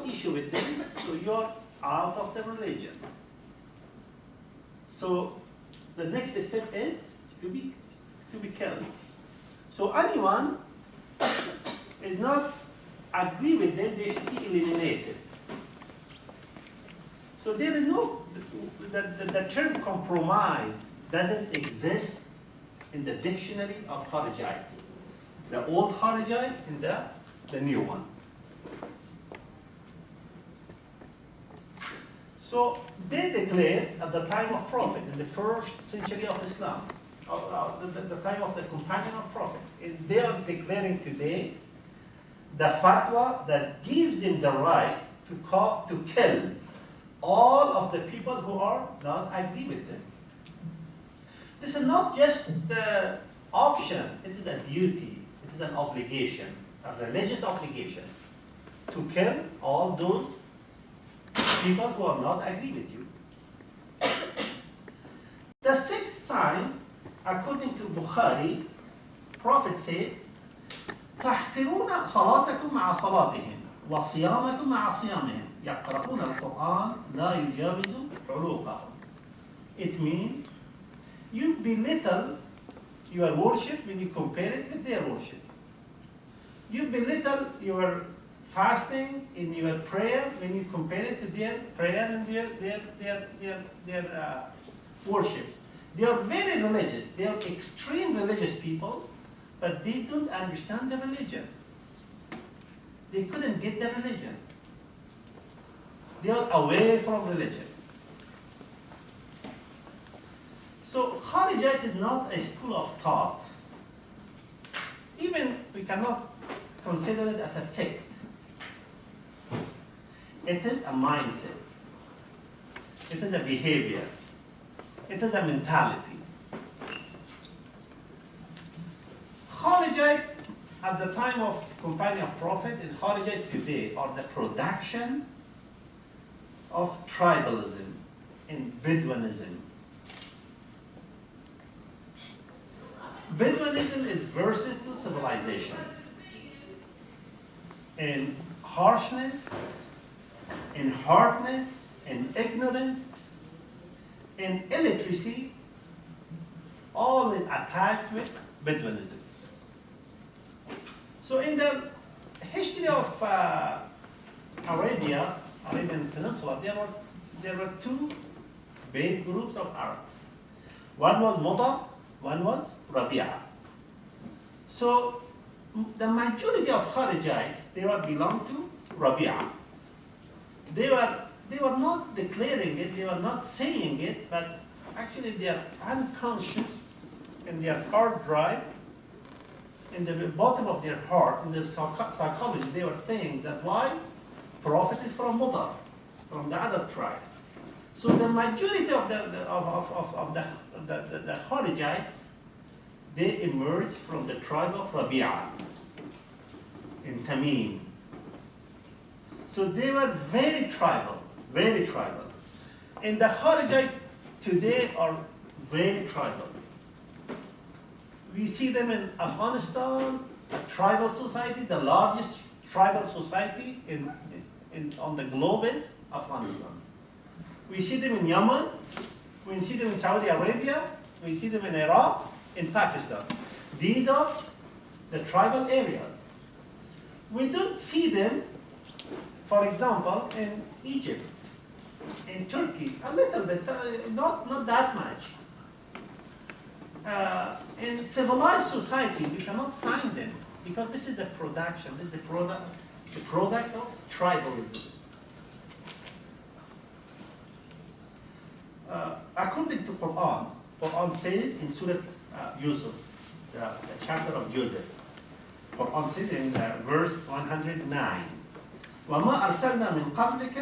no issue with them, so you're out of the religion. So the next step is to be killed. So anyone is not agree with them, they should be eliminated. So there is no, the term compromise doesn't exist in the dictionary of Kharijites. The old Kharijites and the new one. So they declared at the time of Prophet, in the 1st century of Islam, the time of the companion of Prophet, they are declaring today the fatwa that gives them the right to kill all of the people who are not agree with them. This is not just the option, it is a duty, it is an obligation, a religious obligation to kill all those people who are not agree with you. The 6th sign, according to Bukhari, Prophet said, تحقرون صلاتكم مع صلاتهم وصيامكم مع صيامهم يقرؤون القرآن لا يجاوز علوقهم. It means you belittle your worship when you compare it with their worship. You belittle your fasting in your prayer when you compare it to their prayer and their worship. They are very religious. They are extreme religious people, but they don't understand the religion. They couldn't get the religion. They are away from religion. So Kharijite is not a school of thought. Even we cannot consider it as a sect. It is a mindset. It is a behavior. It is a mentality. Kharijite at the time of Companion of Prophet and Kharijite today are the production of tribalism and Bedouinism. Bedouinism is versatile civilization. In harshness, in hardness, in ignorance, in illiteracy, always attached with Bedouinism. So in the history of Arabian Peninsula, there were 2 big groups of Arabs. One was Mudar, one was Rabi'a. So the majority of Kharijites, they belong to Rabi'a. They were not declaring it, they were not saying it, but actually they are unconscious in their hard drive, in the bottom of their heart, in their psychology, they were saying that why? Prophet is from Mudar, from the other tribe. So the majority of the Kharijites, they emerged from the tribe of Rabi'a in Tamim. So they were very tribal, very tribal. And the Kharijites today are very tribal. We see them in Afghanistan, a tribal society, the largest tribal society on the globe is Afghanistan. We see them in Yemen, we see them in Saudi Arabia, we see them in Iraq, in Pakistan. These are the tribal areas. We don't see them, for example, in Egypt, in Turkey, a little bit, not that much. In civilized society, we cannot find them because this is the production, this is the product of tribalism. According to Quran says in Surah Yusuf, the chapter of Joseph, Quran says in verse 109, وَمَا أَرْسَلْنَا مِنْ قَبْلِكَ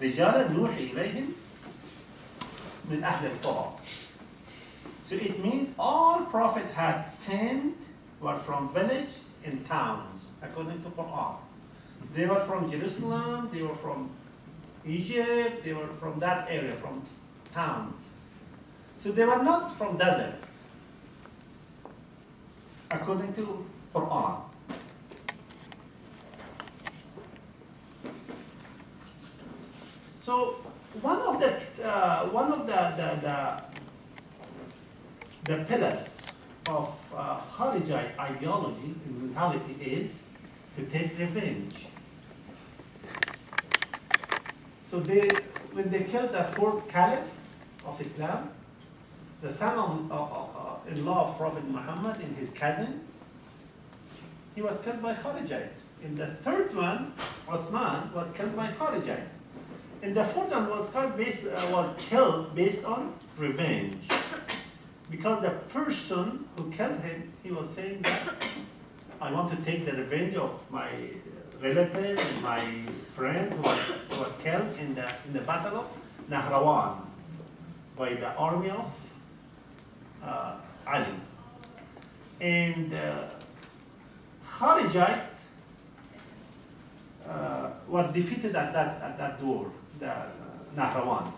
رِجَالًا نُوحِي إِلَيْهِمْ مِنْ أَهْلِ الْقُرَى. So it means all prophet had sent were from village and towns, according to Quran. They were from Jerusalem, they were from Egypt, they were from that area, from towns. So they were not from desert, according to Quran. So one of the pillars of Kharijite ideology and mentality is to take revenge. So when they killed the fourth caliph of Islam, the son-in-law of Prophet Muhammad and his cousin, he was killed by Kharijites. And the third one, Uthman, was killed by Kharijites. And the fourth one was killed based on revenge. Because the person who killed him, he was saying that I want to take the revenge of my relative and my friend who was killed in the Battle of Nahrawan by the army of Ali. And Kharijites were defeated at that war, the Nahrawan.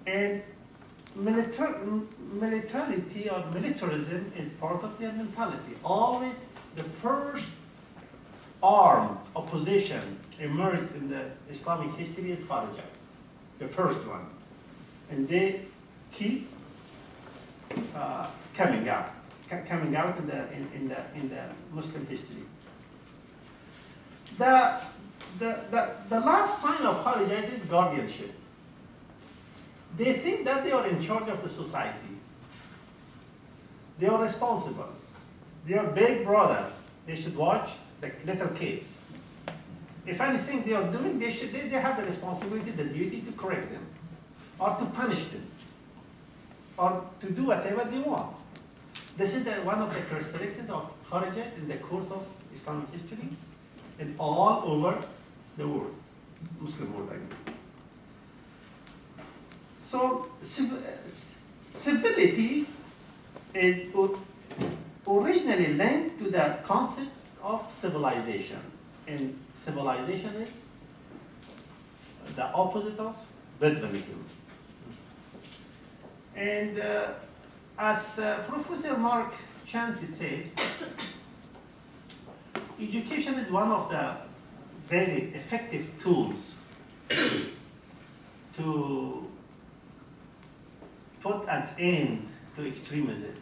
And militarity or militarism is part of their mentality. Always the first armed opposition emerged in the Islamic history is Kharijites, the first one. And they keep coming out in the Muslim history. The last sign of Kharijites is guardianship. They think that they are in charge of the society. They are responsible. They are big brother. They should watch the little kids. If anything they are doing, they have the responsibility, the duty to correct them, or to punish them, or to do whatever they want. This is one of the characteristics of Kharijite in the course of Islamic history and all over the world, Muslim world, I mean. So civility is originally linked to the concept of civilization. And civilization is the opposite of Bedouinism. And as Professor Mark Chancey said, education is one of the very effective tools to put an end to extremism.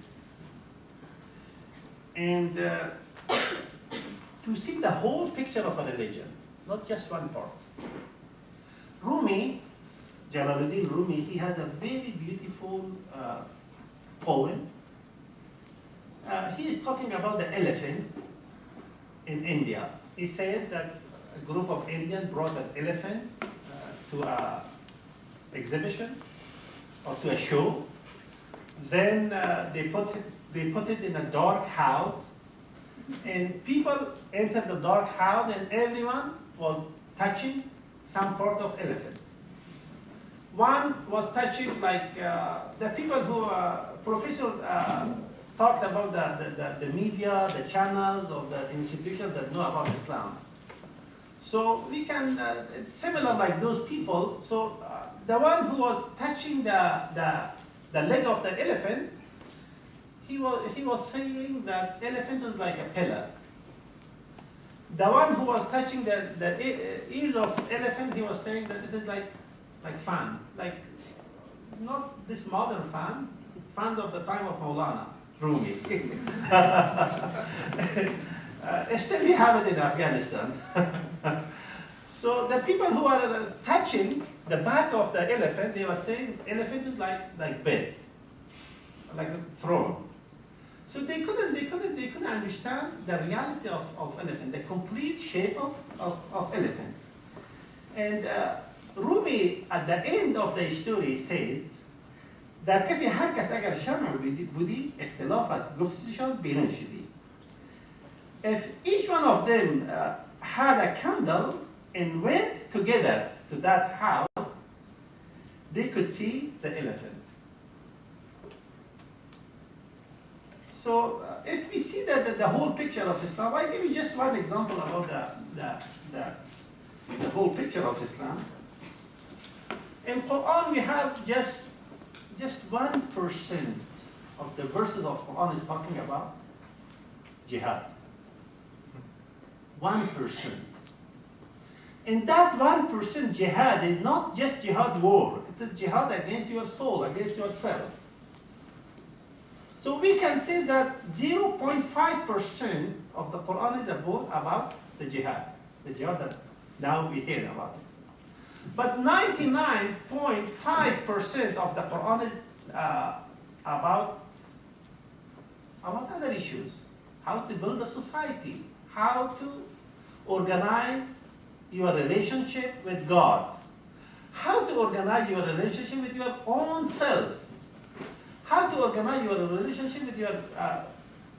And to see the whole picture of a religion, not just one part. Rumi, Jalaluddin Rumi, he has a very beautiful poem. He is talking about the elephant in India. He says that a group of Indians brought an elephant to an exhibition or to a show. Then they put it in a dark house, and people entered the dark house, and everyone was touching some part of elephant. One was touching, like the people who Professor talked about the media, the channels, or the institutions that know about Islam. So we can, it's similar like those people. So the one who was touching the leg of the elephant, he was saying that elephant is like a pillar. The one who was touching the ears of elephant, he was saying that it is like fan, like not this modern fan, fans of the time of Maulana Rumi. Still we have it in Afghanistan. So the people who are touching the back of the elephant, they were saying elephant is like bed, like a throne. So they couldn't understand the reality of elephant, the complete shape of elephant. And Rumi at the end of the story says در کفی هر کس اگر شمع بودی اختلافت گفتشان بیرون شدی. If each one of them had a candle and went together to that house, they could see the elephant. So if we see the whole picture of Islam, I give you just one example about the whole picture of Islam. In Quran, we have just 1% of the verses of Quran is talking about jihad. 1%. And that 1% jihad is not just jihad war, it's a jihad against your soul, against yourself. So we can say that 0.5% of the Quran is about the jihad that now we hear about it. But 99.5% of the Quran is about other issues. How to build a society, how to organize your relationship with God, how to organize your relationship with your own self, how to organize your relationship with your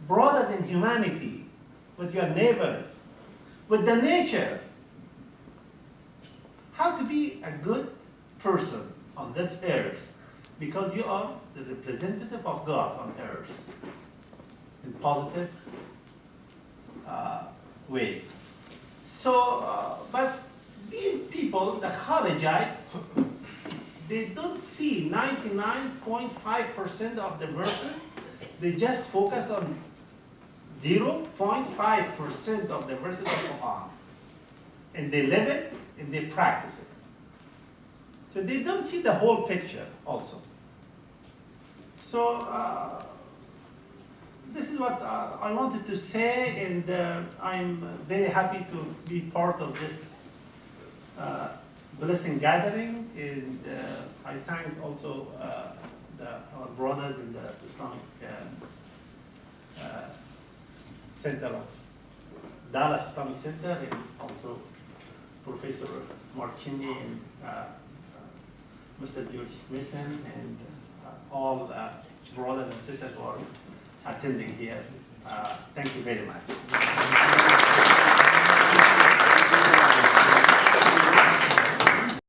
brothers in humanity, with your neighbors, with the nature, how to be a good person on this earth, because you are the representative of God on earth in positive way. So, but these people, the Kharijites, they don't see 99.5% of the verses. They just focus on 0.5% of the verses of the Quran. And they live it and they practice it. So they don't see the whole picture also. So this is what I wanted to say, and I'm very happy to be part of this blessing gathering, and I thank also our brothers in the Islamic Center of Dallas Islamic Center, and also Professor Marchini and Mr. George Mason, and all brothers and sisters who are attending here. Thank you very much.